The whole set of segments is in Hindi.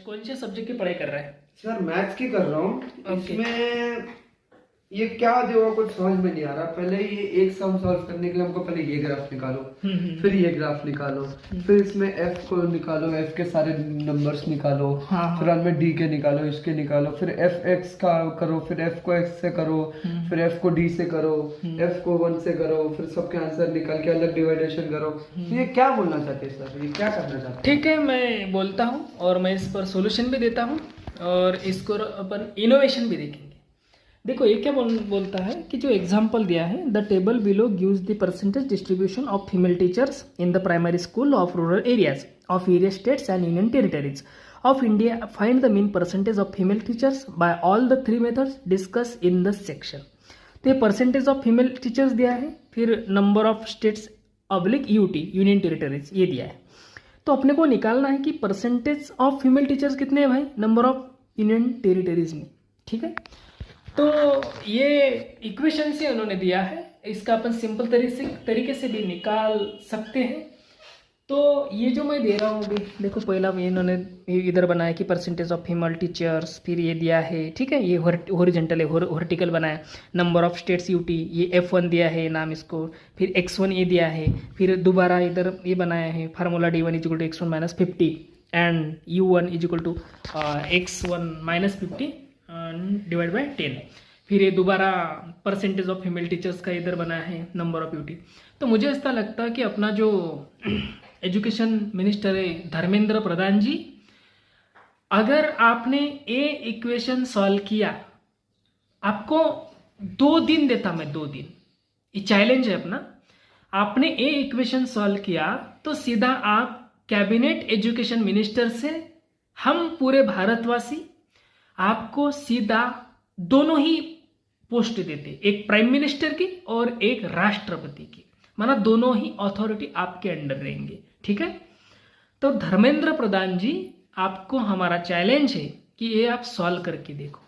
कौन से सब्जेक्ट की पढ़ाई कर रहा है? सर मैथ्स की कर रहा हूँ। ओके। इसमें ये क्या देगा कुछ समझ में नहीं आ रहा। पहले ये एक सम सॉल्व करने के लिए हमको पहले ये ग्राफ निकालो, फिर ये ग्राफ निकालो, फिर इसमें एफ को निकालो, एफ के सारे नंबर्स निकालो, फिर उनमें डी के निकालो, इसके निकालो, फिर एफ एक्स का करो, फिर एफ को एक्स से करो, फिर एफ को डी से करो, एफ को 1 से करो, फिर सबके आंसर निकाल के अलग डिवाइडेशन करो। तो ये क्या बोलना चाहते हैं सर, ये क्या करना चाहते हैं? ठीक है, मैं बोलता हूँ और मैं इस पर सॉल्यूशन भी देता हूँ और इसको अपन इनोवेशन भी देखेंगे। देखो ये क्या बोलता है कि जो एग्जाम्पल दिया है, the table below gives the percentage distribution of female teachers in the primary school of rural areas of various states and union territories of India. Find the mean percentage of female teachers by all the 3 methods discuss in the section. तो ये परसेंटेज ऑफ फीमेल टीचर्स दिया है, फिर number of states oblique UT union territories ये दिया है। तो अपने को निकालना है कि परसेंटेज ऑफ फीमेल टीचर्स कितने हैं भाई, नंबर ऑफ यूनियन टेरिटरीज में। ठीक है, तो ये इक्वेशन से उन्होंने दिया है, इसका अपन सिंपल तरीके से भी निकाल सकते हैं। तो ये जो मैं दे रहा हूँ अभी देखो, पहला इन्होंने इधर बनाया कि परसेंटेज ऑफ फीमेल टीचर्स, फिर ये दिया है, ठीक है, ये हॉरिजॉन्टल है, वर्टिकल बनाया, नंबर ऑफ स्टेट्स यूटी, ये F1 दिया है नाम इसको, फिर X1 ये दिया है, फिर दोबारा इधर ये बनाया है formula D1 equal to X1 minus 50 and U1 equal to X1 minus 50 divide by 10। फिर ये दोबारा परसेंटेज ऑफ फीमेल टीचर्स का इधर बना है, नंबर ऑफ यूटी। तो मुझे ऐसा लगता है कि अपना जो एजुकेशन मिनिस्टर है धर्मेंद्र प्रधान जी, अगर आपने ये इक्वेशन सॉल्व किया, आपको 2 दिन देता मैं, 2 दिन, ये चैलेंज है अपना। आपने ये इक्वेशन सॉल्व किया तो सीधा आप कैबिनेट एजुकेशन मिनिस्टर से हम पूरे भारतवासी आपको सीधा दोनों ही पोस्ट देते, एक प्राइम मिनिस्टर की और एक राष्ट्रपति की, माना दोनों ही अथॉरिटी आपके अंडर रहेंगे। ठीक है, तो धर्मेंद्र प्रधान जी, आपको हमारा चैलेंज है कि ये आप सॉल्व करके देखो।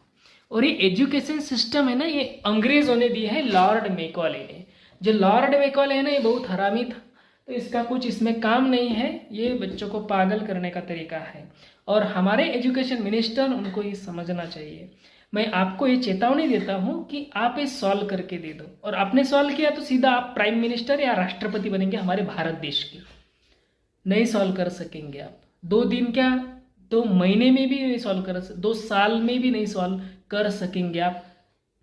और ये एजुकेशन सिस्टम है ना, ये अंग्रेजों ने दी है, लॉर्ड मैकॉले ने। जो लॉर्ड मैकॉले है ना, ये बहुत हरामी था, तो इसका कुछ इसमें काम नहीं है, ये बच्चों को पागल करने का तरीका है। और हमारे एजुकेशन मिनिस्टर, उनको ये समझना चाहिए। मैं आपको ये चेतावनी देता हूं कि आप ये सॉल्व करके दे दो, और आपने सॉल्व किया तो सीधा आप प्राइम मिनिस्टर या राष्ट्रपति बनेंगे हमारे भारत देश के। नहीं सॉल्व कर सकेंगे आप, 2 दिन क्या, 2 महीने में भी नहीं सॉल्व कर, 2 साल में भी नहीं सॉल्व कर सकेंगे आप।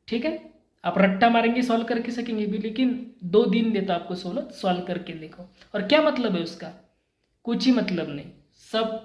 ठीक है, आप रट्टा मारेंगे सॉल्व करके सकेंगे भी, लेकिन 2 दिन देता आपको सॉल्व करके देखो। और क्या मतलब है उसका, कुछ ही मतलब नहीं, सब